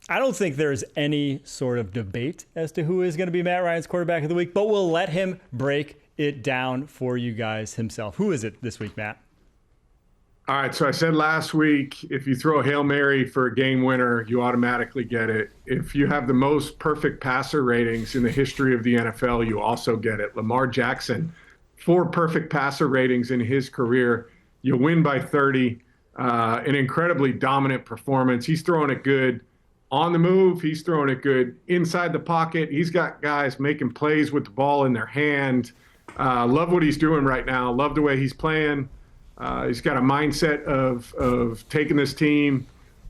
I don't think there's any sort of debate as to who is going to be Matt Ryan's quarterback of the week, but we'll let him break it down for you guys himself. Who is it this week, Matt? All right, so I said last week, if you throw a Hail Mary for a game winner, you automatically get it. If you have the most perfect passer ratings in the history of the NFL, you also get it. Lamar Jackson, 4 perfect passer ratings in his career. You win by 30. An incredibly dominant performance. He's throwing it good on the move. He's throwing it good inside the pocket. He's got guys making plays with the ball in their hand. Love what he's doing right now. Love the way he's playing. He's got a mindset of taking this team,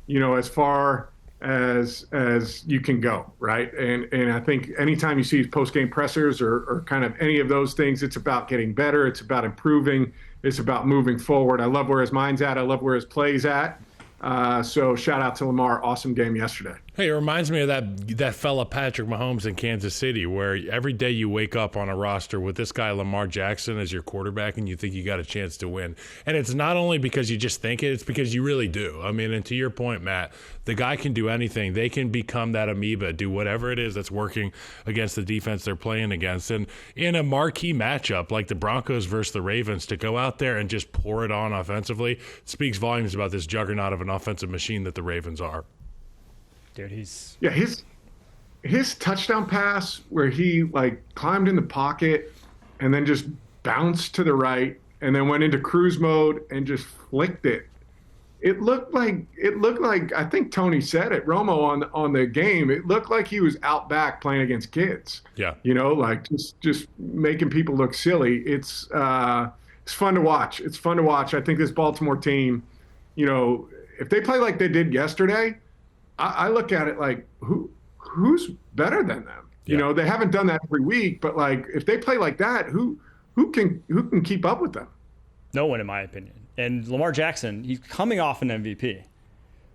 as far as you can go, right? And I think anytime you see his post-game pressers or kind of any of those things, it's about getting better. It's about improving. It's about moving forward. I love where his mind's at. I love where his play's at. So shout out to Lamar. Awesome game yesterday. Hey, it reminds me of that fella Patrick Mahomes in Kansas City, where every day you wake up on a roster with this guy Lamar Jackson as your quarterback and you think you got a chance to win. And it's not only because you just think it, it's because you really do. I mean, and to your point, Matt, the guy can do anything. They can become that amoeba, do whatever it is that's working against the defense they're playing against. And in a marquee matchup like the Broncos versus the Ravens, to go out there and just pour it on offensively speaks volumes about this juggernaut of an offensive machine that the Ravens are. Dude, his touchdown pass where he climbed in the pocket and then just bounced to the right and then went into cruise mode and just flicked it. It looked like I think Tony said it, Romo on the game. It looked like he was out back playing against kids. Yeah. Just making people look silly. It's fun to watch. It's fun to watch. I think this Baltimore team, if they play like they did yesterday, I look at it like who's better than them? Yeah. They haven't done that every week, but if they play like that, who can keep up with them? No one, in my opinion. And Lamar Jackson, he's coming off an MVP,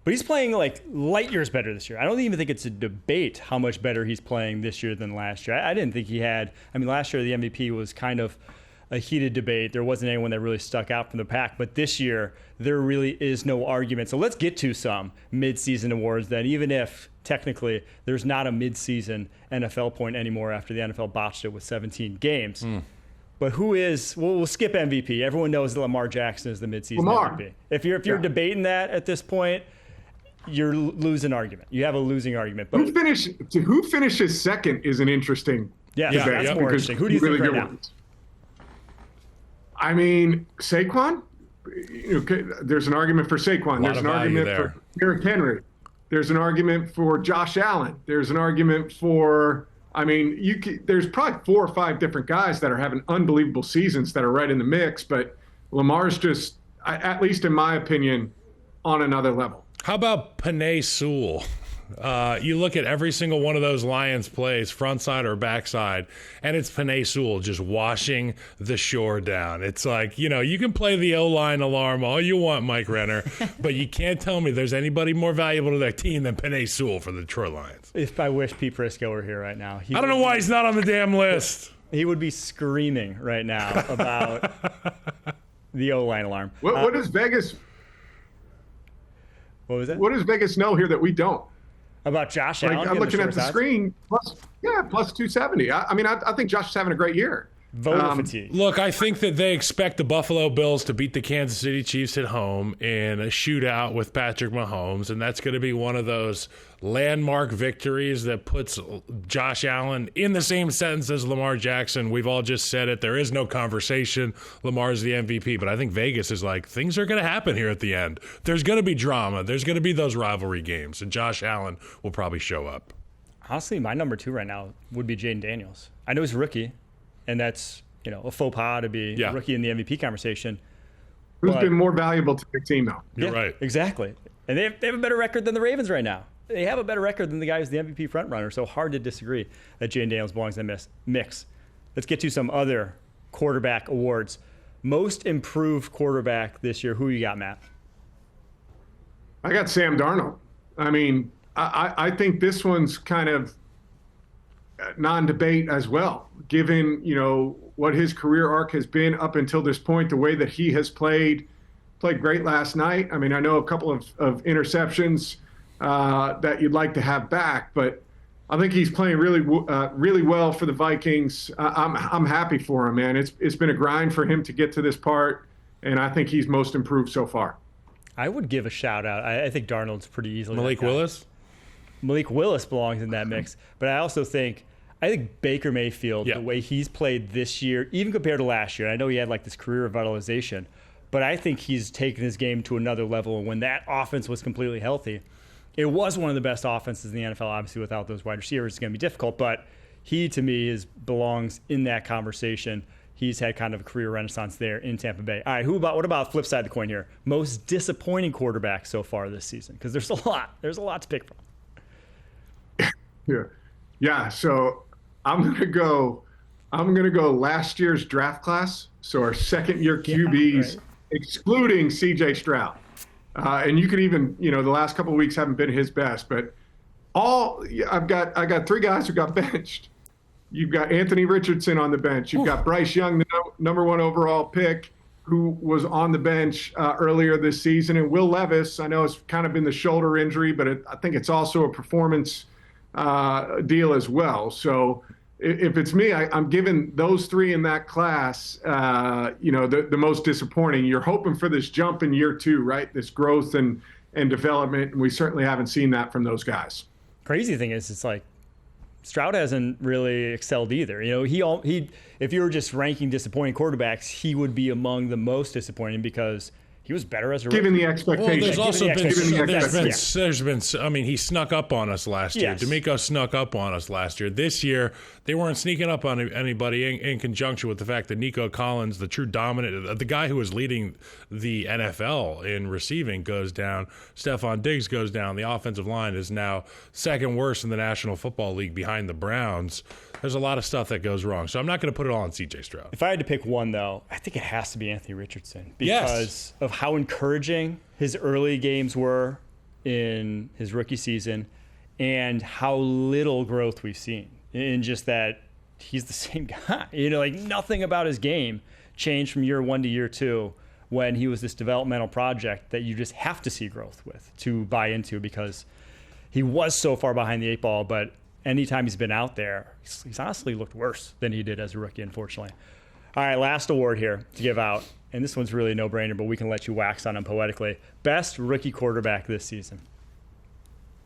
but he's playing light years better this year. I don't even think it's a debate how much better he's playing this year than last year. I didn't think he had. I mean, last year the MVP was kind of a heated debate. There wasn't anyone that really stuck out from the pack. But this year, there really is no argument. So let's get to some midseason awards then, even if technically there's not a midseason NFL point anymore after the NFL botched it with 17 games. But who is, we'll skip MVP. Everyone knows that Lamar Jackson is the midseason MVP. If you're debating that at this point, you're losing argument. You have a losing argument. But who finishes second is an interesting debate. That's more interesting. Who do you think right now? I mean, Saquon, there's an argument for Saquon. There's an argument for Derrick Henry. There's an argument for Josh Allen. There's an argument for, there's probably 4 or 5 different guys that are having unbelievable seasons that are right in the mix, but Lamar's just, at least in my opinion, on another level. How about Penei Sewell? You look at every single one of those Lions plays, front side or backside, and it's Penei Sewell just washing the shore down. It's like, you can play the O-line alarm all you want, Mike Renner, but you can't tell me there's anybody more valuable to their team than Penei Sewell for the Detroit Lions. If I wish Pete Prisco were here right now. I don't know why he's not on the damn list. He would be screaming right now about the O-line alarm. What does Vegas... What was that? What does Vegas know here that we don't? About Josh Allen? I'm looking at the screen. Plus 270. I think Josh is having a great year. Voter fatigue. Look, I think that they expect the Buffalo Bills to beat the Kansas City Chiefs at home in a shootout with Patrick Mahomes, and that's going to be one of those landmark victories that puts Josh Allen in the same sentence as Lamar Jackson. We've all just said it. There is no conversation. Lamar's the MVP, but I think Vegas is like, things are going to happen here at the end. There's going to be drama. There's going to be those rivalry games, and Josh Allen will probably show up. Honestly, my number 2 right now would be Jaden Daniels. I know he's a rookie. And that's, a faux pas to be a rookie in the MVP conversation. Who's been more valuable to the team, though? You're right. Exactly. And they have a better record than the Ravens right now. They have a better record than the guy who's the MVP frontrunner. So hard to disagree that Jaden Daniels belongs in the mix. Let's get to some other quarterback awards. Most improved quarterback this year. Who you got, Matt? I got Sam Darnold. I think this one's kind of non-debate as well, given what his career arc has been up until this point, the way that he has played great last night. I know a couple of interceptions that you'd like to have back. But I think he's playing really well for the Vikings. I'm happy for him, man. It's been a grind for him to get to this part, and I think he's most improved so far. I would give a shout out. I think Darnold's pretty easily. Malik Willis? Malik Willis belongs in that mix. But I also think Baker Mayfield, the way he's played this year, even compared to last year, I know he had like this career revitalization, but I think he's taken his game to another level. And when that offense was completely healthy, it was one of the best offenses in the NFL. Obviously, without those wide receivers, it's going to be difficult. But he, to me, belongs in that conversation. He's had kind of a career renaissance there in Tampa Bay. All right, what about flip side of the coin here? Most disappointing quarterback so far this season? Because there's a lot. There's a lot to pick from. Yeah. So I'm gonna go last year's draft class. So our second-year QBs, excluding C.J. Stroud, and you could even, the last couple of weeks haven't been his best, but I got three guys who got benched. You've got Anthony Richardson on the bench. You've got Bryce Young, the number 1 overall pick, who was on the bench earlier this season. And Will Levis, I know it's kind of been the shoulder injury, but I think it's also a performance deal as well. So if it's me, I'm giving those three in that class, the most disappointing. You're hoping for this jump in year 2, right? This growth and development. And we certainly haven't seen that from those guys. Crazy thing is, it's like, Stroud hasn't really excelled either. He if you were just ranking disappointing quarterbacks, he would be among the most disappointing because he was better as a rookie. Given the expectations. Well, there's been, I mean, he snuck up on us last year. D'Amico snuck up on us last year. This year, they weren't sneaking up on anybody in conjunction with the fact that Nico Collins, the true dominant, the guy who was leading the NFL in receiving, goes down. Stephon Diggs goes down. The offensive line is now second worst in the National Football League behind the Browns. There's a lot of stuff that goes wrong. So I'm not going to put it all on C.J. Stroud. If I had to pick one, though, I think it has to be Anthony Richardson because of how encouraging his early games were in his rookie season and how little growth we've seen in just that he's the same guy. Nothing about his game changed from year 1 to year 2 when he was this developmental project that you just have to see growth with to buy into because he was so far behind the 8 ball, but anytime he's been out there, he's honestly looked worse than he did as a rookie, unfortunately. All right, last award here to give out. And this one's really a no-brainer, but we can let you wax on him poetically. Best rookie quarterback this season.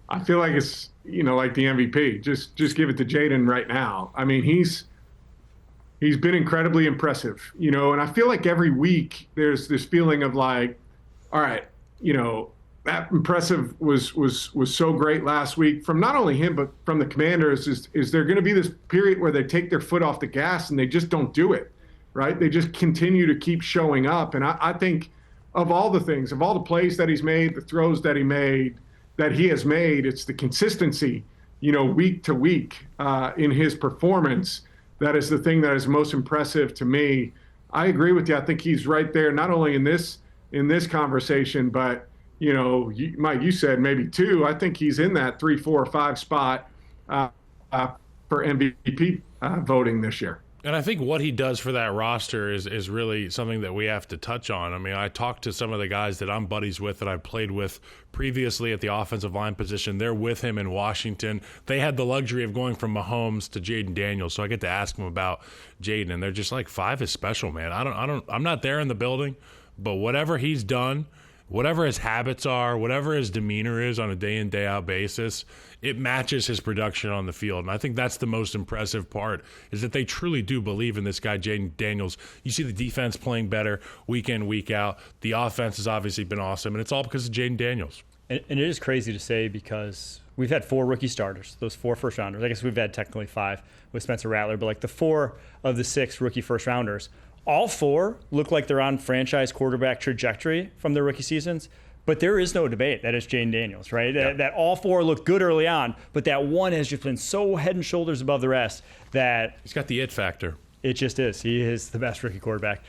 I feel like it's, like the MVP. Just give it to Jaden right now. I mean, he's been incredibly impressive, and I feel like every week there's this feeling of like, all right, that impressive was so great last week from not only him, but from the Commanders. Is there going to be this period where they take their foot off the gas and they just don't do it, right? They just continue to keep showing up. And I think of all the things, of all the plays that he's made, the throws that he has made, it's the consistency, week to week in his performance. That is the thing that is most impressive to me. I agree with you. I think he's right there, not only in this conversation, but Mike, you said maybe 2. I think he's in that 3, 4, 5 spot for MVP voting this year. And I think what he does for that roster is really something that we have to touch on. I mean, I talked to some of the guys that I'm buddies with that I played with previously at the offensive line position. They're with him in Washington. They had the luxury of going from Mahomes to Jaden Daniels, so I get to ask them about Jaden, and they're just like, 5 is special, man. I'm not there in the building, but whatever he's done, whatever his habits are, whatever his demeanor is on a day-in, day-out basis, it matches his production on the field. And I think that's the most impressive part, is that they truly do believe in this guy, Jaden Daniels. You see the defense playing better week in, week out. The offense has obviously been awesome, and it's all because of Jaden Daniels. And it is crazy to say because we've had 4 rookie starters, those 4 first-rounders. I guess we've had technically 5 with Spencer Rattler, but like the 4 of the 6 rookie first-rounders, all 4 look like they're on franchise quarterback trajectory from their rookie seasons, but there is no debate that it's Jaden Daniels, right? Yeah. That all 4 look good early on, but that one has just been so head and shoulders above the rest that he's got the it factor. It just is. He is the best rookie quarterback.